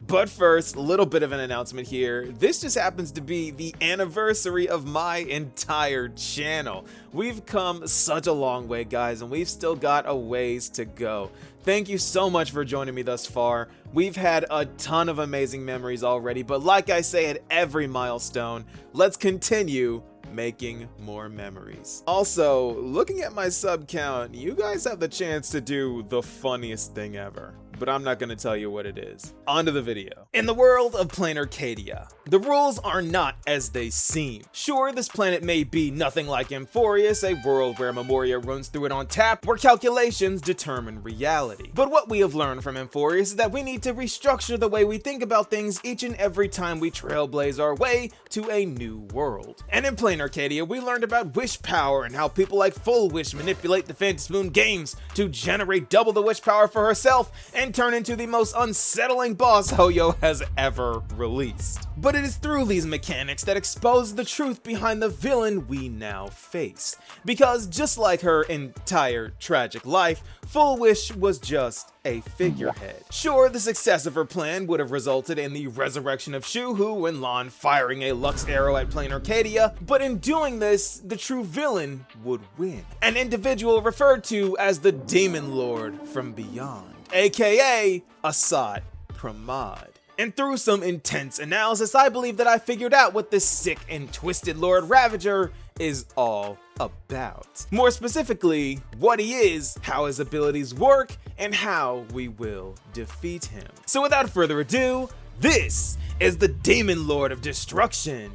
But first, a little bit of an announcement here. This just happens to be the anniversary of my entire channel. We've come such a long way, guys, and we've still got a ways to go. Thank you so much for joining me thus far. We've had a ton of amazing memories already, but like I say at every milestone, let's continue making more memories. Also, looking at my sub count, you guys have the chance to do the funniest thing ever, but I'm not going to tell you what it is. On to the video. In the world of Planarcadia, the rules are not as they seem. Sure, this planet may be nothing like Amphorius, a world where Memoria runs through it on tap, where calculations determine reality. But what we have learned from Amphorius is that we need to restructure the way we think about things each and every time we trailblaze our way to a new world. And in Planarcadia, we learned about wish power and how people like Full Wish manipulate the Phantasy Moon games to generate double the wish power for herself and turn into the most unsettling boss Elio has ever released. But it is through these mechanics that expose the truth behind the villain we now face. Because just like her entire tragic life, Full Wish was just a figurehead. Sure, the success of her plan would have resulted in the resurrection of Shuhu and Lan firing a Lux arrow at Planarcadia, but in doing this, the true villain would win. An individual referred to as the Demon Lord from Beyond, aka Assad Pramad. And through some intense analysis, I believe that I figured out what this sick and twisted Lord Ravager is all about. More specifically, what he is, how his abilities work, and how we will defeat him. So without further ado, this is the Demon Lord of Destruction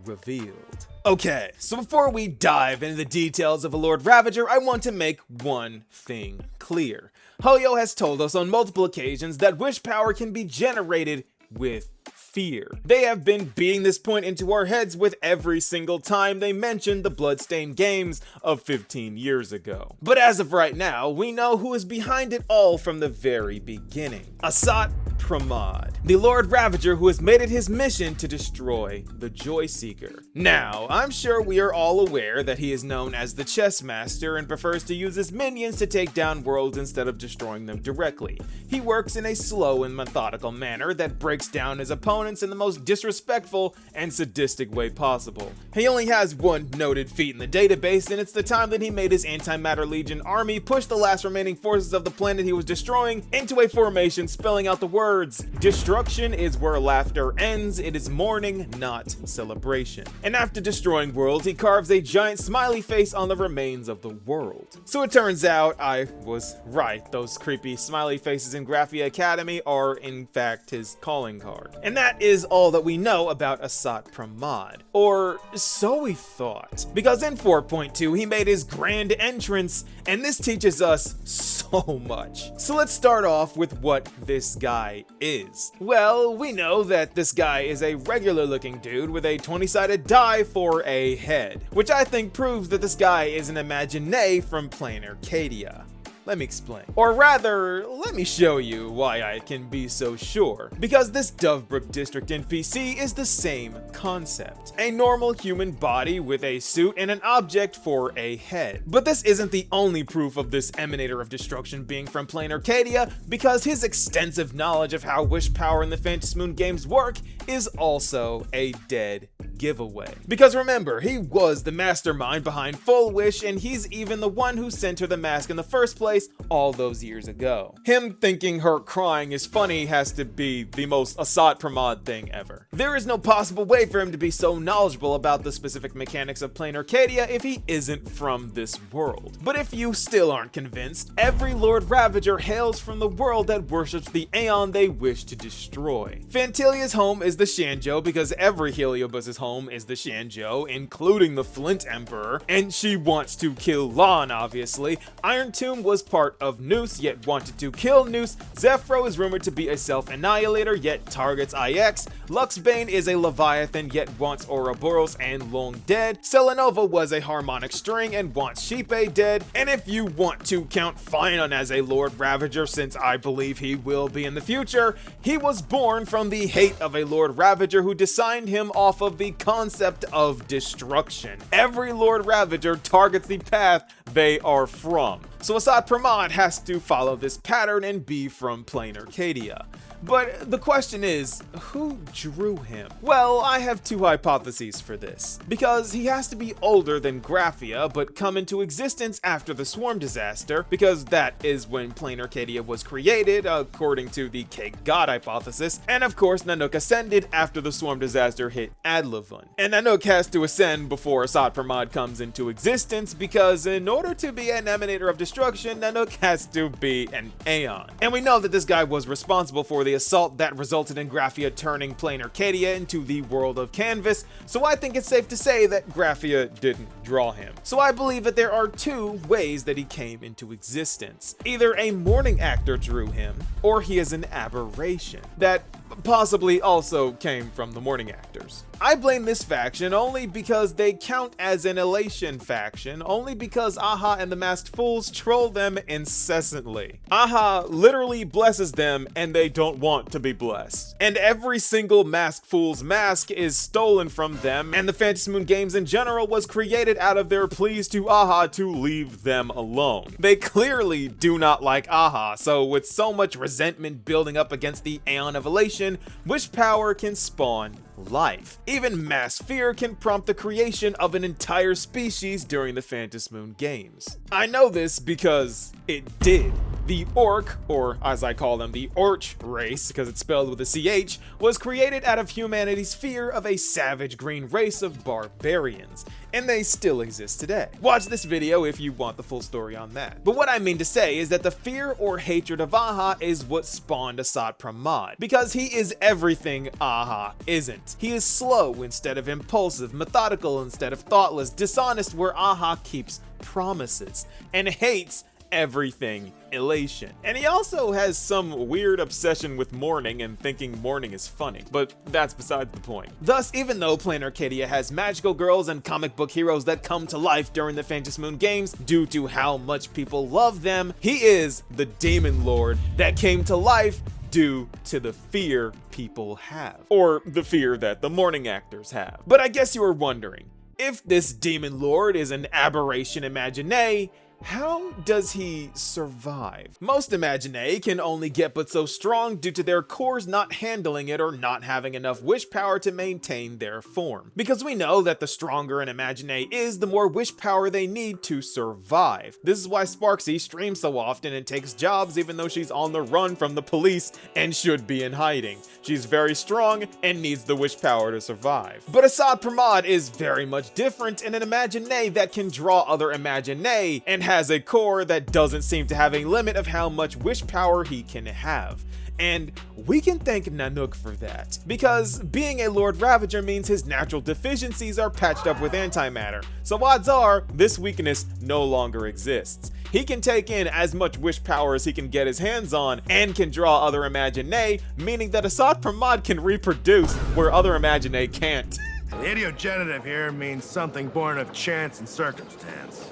revealed. Okay, so before we dive into the details of a Lord Ravager, I want to make one thing clear. Elio has told us on multiple occasions that wish power can be generated with fear. They have been beating this point into our heads with every single time they mention the bloodstained games of 15 years ago. But as of right now, we know who is behind it all from the very beginning. Assad Pramad, the Lord Ravager who has made it his mission to destroy the Joy Seeker. Now, I'm sure we are all aware that he is known as the Chess Master and prefers to use his minions to take down worlds instead of destroying them directly. He works in a slow and methodical manner that breaks down his opponents in the most disrespectful and sadistic way possible. He only has one noted feat in the database, and it's the time that he made his Antimatter Legion army push the last remaining forces of the planet he was destroying into a formation spelling out the words, "Destruction is where laughter ends, it is mourning, not celebration." And after destroying worlds, he carves a giant smiley face on the remains of the world. So it turns out I was right, those creepy smiley faces in Graphia Academy are in fact his calling card. And that is all that we know about Assad Pramad. Or so we thought. Because in 4.2 he made his grand entrance, and this teaches us so much. So let's start off with what this guy is. Well, we know that this guy is a regular looking dude with a 20-sided die for a head, which I think proves that this guy is an Imagine from Planarcadia. Let me explain. Or rather, let me show you why I can be so sure. Because this Dovebrook District NPC is the same concept. A normal human body with a suit and an object for a head. But this isn't the only proof of this Emanator of Destruction being from Planarcadia, because his extensive knowledge of how wish power in the Phantasy Moon games work is also a dead giveaway. Because remember, he was the mastermind behind Full Wish, and he's even the one who sent her the mask in the first place all those years ago. Him thinking her crying is funny has to be the most Assad Pramad thing ever. There is no possible way for him to be so knowledgeable about the specific mechanics of Planarcadia if he isn't from this world. But if you still aren't convinced, every Lord Ravager hails from the world that worships the Aeon they wish to destroy. Fantilia's home is the Shanjo because every Heliobus's home is the Shanjo, including the Flint Emperor, and she wants to kill Lan, obviously. Iron Tomb was part of Noose, yet wanted to kill Noose. Zephyro is rumored to be a self-annihilator, yet targets IX. Luxbane is a Leviathan, yet wants Ouroboros and Long dead. Selenova was a harmonic string and wants Sheepe dead. And if you want to count Finon as a Lord Ravager, since I believe he will be in the future, he was born from the hate of a Lord Ravager who designed him off of the concept of destruction. Every Lord Ravager targets the path they are from. So Assad Pramad has to follow this pattern and be from Planarcadia. But the question is, who drew him? Well, I have two hypotheses for this. Because he has to be older than Graphia, but come into existence after the Swarm disaster, because that is when Planarcadia was created, according to the Cake God hypothesis, and of course Nanook ascended after the Swarm disaster hit Adlavun. And Nanook has to ascend before Asat Pramod comes into existence, because in order to be an emanator of destruction, Nanook has to be an Aeon. And we know that this guy was responsible for the assault that resulted in Graphia turning Planarcadia into the world of Canvas, so I think it's safe to say that Graphia didn't draw him. So I believe that there are two ways that he came into existence. Either a morning actor drew him, or he is an aberration that possibly also came from the morning actors. I blame this faction only because they count as an Elation faction, only because Aha and the Masked Fools troll them incessantly. Aha literally blesses them and they don't want to be blessed. And every single Masked Fool's mask is stolen from them, and the Fantasy Moon games in general was created out of their pleas to Aha to leave them alone. They clearly do not like Aha, so with so much resentment building up against the Aeon of Elation, wish power can spawn life. Even mass fear can prompt the creation of an entire species during the Fantasy Moon games. I know this because it did. The Orc, or as I call them, the Orch race, because it's spelled with a CH, was created out of humanity's fear of a savage green race of barbarians, and they still exist today. Watch this video if you want the full story on that. But what I mean to say is that the fear or hatred of Aha is what spawned Asat Pramod, because he is everything Aha isn't. He is slow instead of impulsive, methodical instead of thoughtless, dishonest where Aha keeps promises, and hates everything Elation. And he also has some weird obsession with mourning and thinking mourning is funny, but that's beside the point. Thus, even though Planarcadia has magical girls and comic book heroes that come to life during the Fantasy Moon games due to how much people love them, he is the Demon Lord that came to life due to the fear people have, or the fear that the morning actors have. But I guess you were wondering, if this Demon Lord is an aberration imaginae, how does he survive? Most Imaginae can only get but so strong due to their cores not handling it or not having enough wish power to maintain their form. Because we know that the stronger an Imaginae is, the more wish power they need to survive. This is why Sparxie streams so often and takes jobs even though she's on the run from the police and should be in hiding. She's very strong and needs the wish power to survive. But Asat Pramod is very much different in an Imaginae that can draw other Imaginae and has a core that doesn't seem to have a limit of how much wish power he can have. And we can thank Nanook for that, because being a Lord Ravager means his natural deficiencies are patched up with antimatter, so odds are this weakness no longer exists. He can take in as much wish power as he can get his hands on, and can draw other Imaginae, meaning that Asat Pramod can reproduce where other Imaginae can't. The idiogenitive here means something born of chance and circumstance.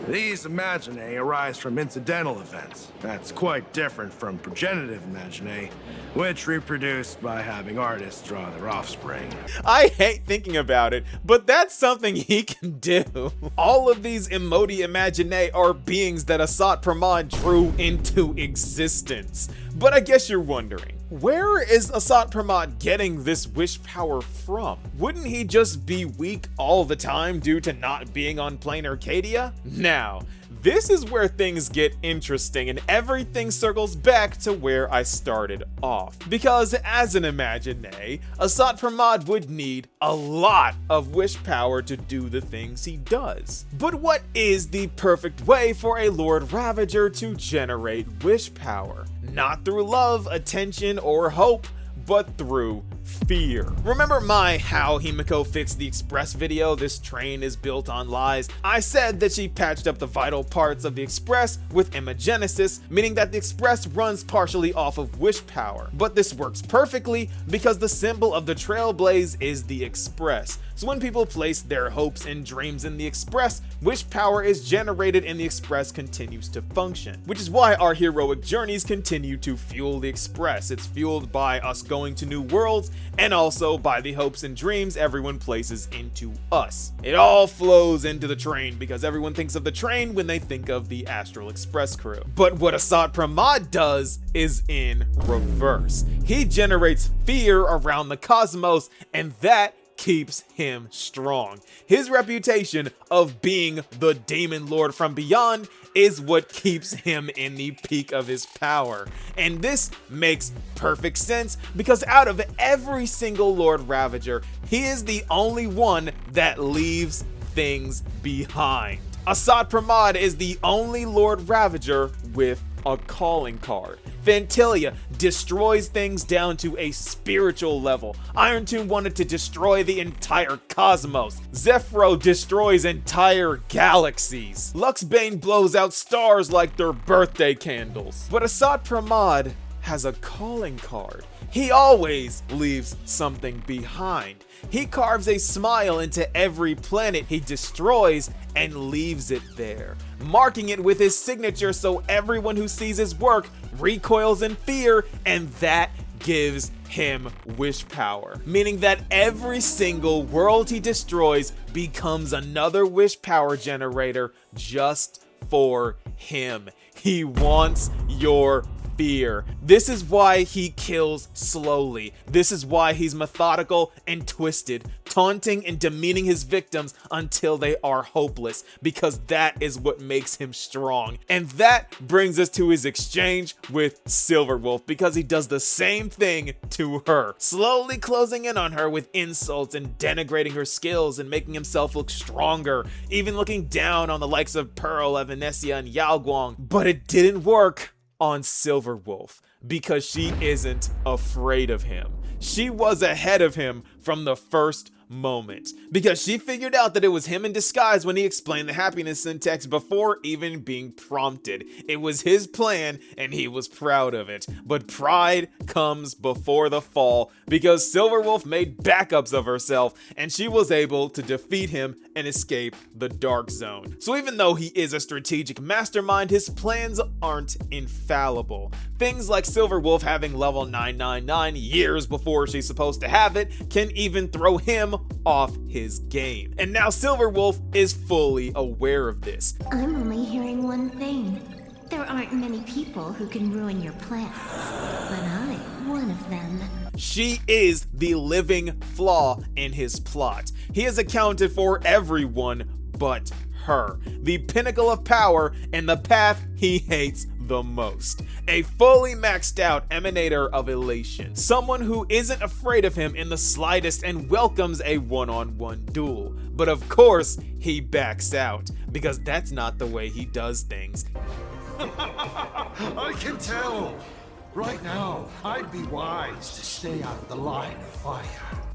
These Imaginae arise from incidental events. That's quite different from progenitive Imaginae, which reproduce by having artists draw their offspring. I hate thinking about it, but that's something he can do. All of these Emoti Imaginae are beings that Asat Pramod drew into existence. But I guess you're wondering, where is Asat Pramod getting this wish power from? Wouldn't he just be weak all the time due to not being on Planarcadia? Now, this is where things get interesting and everything circles back to where I started off. Because as an Imaginae, Asat Pramod would need a lot of wish power to do the things he does. But what is the perfect way for a Lord Ravager to generate wish power? Not through love, attention, or hope, but through fear. Remember my How Himiko Fixed the Express video, This Train is Built on Lies? I said that she patched up the vital parts of the Express with Imagenesis, meaning that the Express runs partially off of wish power. But this works perfectly because the symbol of the Trailblaze is the Express. So when people place their hopes and dreams in the Express, wish power is generated and the Express continues to function. Which is why our heroic journeys continue to fuel the Express. It's fueled by us going to new worlds and also by the hopes and dreams everyone places into us. It all flows into the train because everyone thinks of the train when they think of the Astral Express crew. But what Assad Pramod does is in reverse. He generates fear around the cosmos, and that keeps him strong. His reputation of being the Demon Lord from beyond is what keeps him in the peak of his power. And this makes perfect sense because out of every single Lord Ravager, he is the only one that leaves things behind. Assad Pramod is the only Lord Ravager with a calling card. Fantilia destroys things down to a spiritual level. Iron Tomb wanted to destroy the entire cosmos. Zephyro destroys entire galaxies. Luxbane blows out stars like they're birthday candles. But Assad Pramod has a calling card. He always leaves something behind. He carves a smile into every planet he destroys and leaves it there, marking it with his signature so everyone who sees his work recoils in fear, and that gives him wish power, meaning that every single world he destroys becomes another wish power generator just for him. He wants your fear. This is why he kills slowly. This is why he's methodical and twisted, taunting and demeaning his victims until they are hopeless, because that is what makes him strong. And that brings us to his exchange with Silverwolf, because he does the same thing to her, slowly closing in on her with insults and denigrating her skills and making himself look stronger, even looking down on the likes of Pearl, Evanesia, and Yao Guang. But it didn't work on Silverwolf because she isn't afraid of him. She was ahead of him from the first moment because she figured out that it was him in disguise when he explained the happiness syntax before even being prompted. It was his plan and he was proud of it. But pride comes before the fall because Silverwolf made backups of herself and she was able to defeat him and escape the Dark Zone. So even though he is a strategic mastermind, his plans aren't infallible. Things like Silverwolf having level 999 years before she's supposed to have it can even throw him off his game. And now Silverwolf is fully aware of this. I'm only hearing one thing. There aren't many people who can ruin your plans, but I'm one of them. She is the living flaw in his plot. He has accounted for everyone but her, the pinnacle of power and the path he hates the most. A fully maxed out emanator of Elation, someone who isn't afraid of him in the slightest and welcomes a one-on-one duel. But of course, he backs out, because that's not the way he does things. I can tell. Right now, I'd be wise to stay out of the line of fire.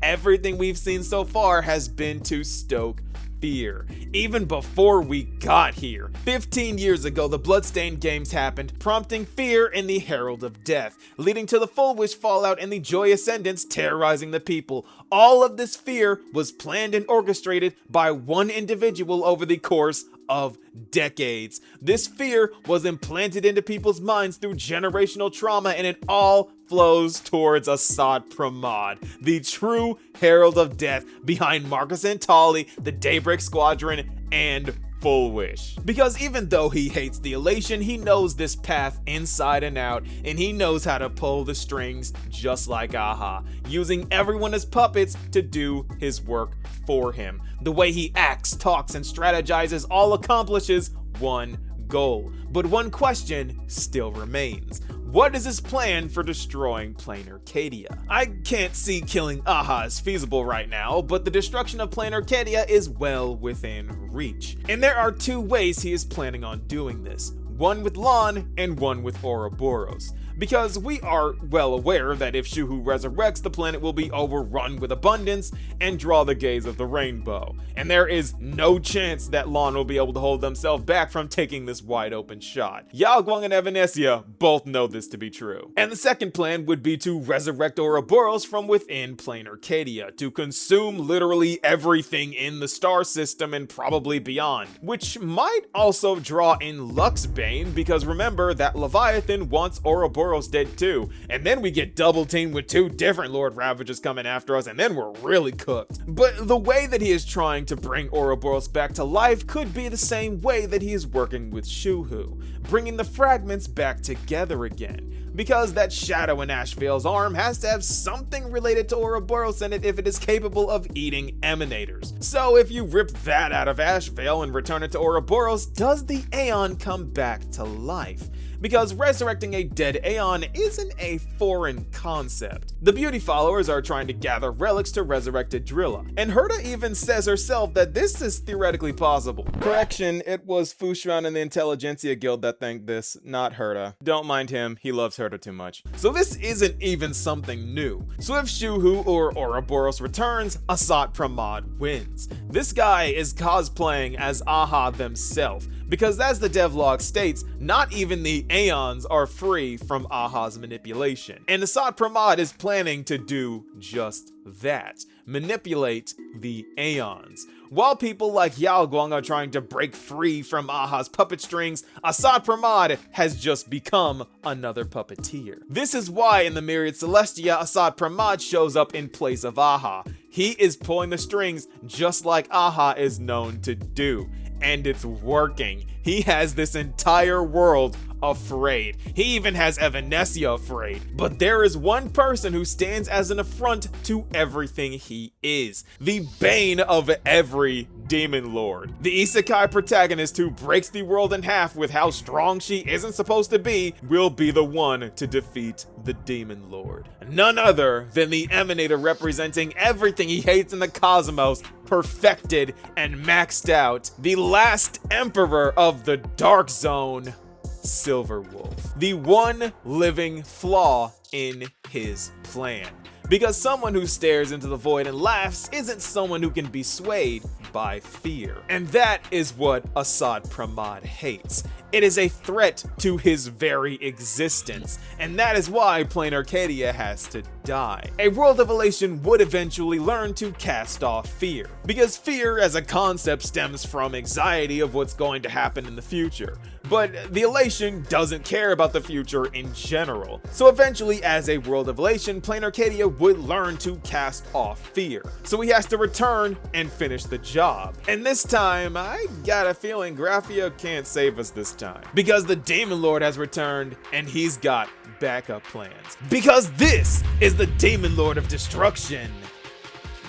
Everything we've seen so far has been to stoke fear, even before we got here. 15 years ago, the Bloodstained Games happened, prompting fear in the Herald of Death, leading to the Full Wish fallout and the Joy Ascendants terrorizing the people. All of this fear was planned and orchestrated by one individual over the course of decades. This fear was implanted into people's minds through generational trauma, and it all flows towards Assad Pramod, the true Herald of Death behind Marcus Antali, the Daybreak Squadron, and Full Wish. Because even though he hates the Elation, he knows this path inside and out, and he knows how to pull the strings just like Aha, using everyone as puppets to do his work for him. The way he acts, talks, and strategizes all accomplishes one goal. But one question still remains. What is his plan for destroying Planarcadia? I can't see killing Aha as feasible right now, but the destruction of Planarcadia is well within reach. And there are two ways he is planning on doing this. One with Lon and one with Ouroboros. Because we are well aware that if Shuhu resurrects, the planet will be overrun with abundance and draw the gaze of the rainbow. And there is no chance that Lon will be able to hold themselves back from taking this wide open shot. Yao Guang and Evanesia both know this to be true. And the second plan would be to resurrect Ouroboros from within Planarcadia, to consume literally everything in the star system and probably beyond. Which might also draw in Luxbane, because remember that Leviathan wants Ouroboros Ouroboros dead too, and then we get double teamed with 2 different Lord Ravagers coming after us, and then we're really cooked. But the way that he is trying to bring Ouroboros back to life could be the same way that he is working with Shuhu, bringing the fragments back together again. Because that shadow in Ashvale's arm has to have something related to Ouroboros in it if it is capable of eating emanators. So if you rip that out of Ashvale and return it to Ouroboros, does the Aeon come back to life? Because resurrecting a dead Aeon isn't a foreign concept. The Beauty Followers are trying to gather relics to resurrect Drilla, and Herta even says herself that this is theoretically possible. Correction, it was Fushan and the Intelligentsia Guild that think this, not Herta. Don't mind him, he loves Herta too much. So this isn't even something new. So if Shuhu or Ouroboros returns, Asat Pramod wins. This guy is cosplaying as Aha themselves, because as the devlog states, not even the Aeons are free from Aha's manipulation. And Asat Pramod is planning to do just that, manipulate the Aeons. While people like Yao Guang are trying to break free from Aha's puppet strings, Asat Pramod has just become another puppeteer. This is why in the Myriad Celestia, Asat Pramod shows up in place of Aha. He is pulling the strings just like Aha is known to do. And it's working. He has this entire world afraid. He even has Evanescia afraid. But there is one person who stands as an affront to everything he is. The bane of every demon lord. The isekai protagonist who breaks the world in half with how strong she isn't supposed to be will be the one to defeat the demon lord. None other than the emanator representing everything he hates in the cosmos, perfected and maxed out, the last emperor of the Dark Zone, Silver Wolf. The one living flaw in his plan. Because someone who stares into the void and laughs isn't someone who can be swayed by fear. And that is what Asat Pramod hates. It is a threat to his very existence, and that is why Planarcadia has to die. A world of Elation would eventually learn to cast off fear, because fear as a concept stems from anxiety of what's going to happen in the future. But the Elation doesn't care about the future in general. So eventually, as a world of Elation, Planarcadia would learn to cast off fear. So he has to return and finish the job. And this time, I got a feeling Graphia can't save us this time. Because the Demon Lord has returned, and he's got backup plans. Because this is the Demon Lord of Destruction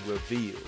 revealed.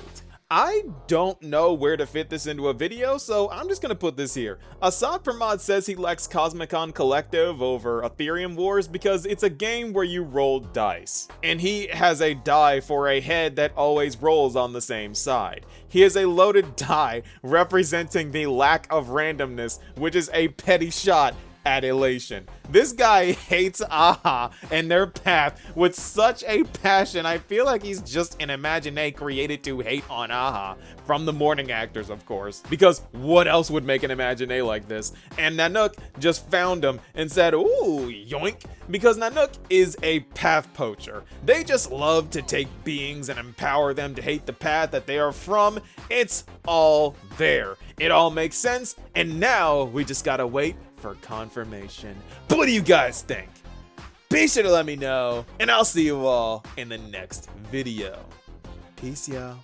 I don't know where to fit this into a video, so I'm just gonna put this here. Asat Pramod says he likes Cosmicon Collective over Ethereum Wars because it's a game where you roll dice. And he has a die for a head that always rolls on the same side. He has a loaded die representing the lack of randomness, which is a petty shot at Elation. This guy hates Aha and their path with such a passion. I feel like he's just an Imagine created to hate on Aha, from the morning actors, of course, because what else would make an Imagine like this? And Nanook just found him and said, ooh, yoink, because Nanook is a path poacher. They just love to take beings and empower them to hate the path that they are from. It's all there. It all makes sense, and now we just gotta wait for confirmation. But what do you guys think? Be sure to let me know, and I'll see you all in the next video. Peace, y'all.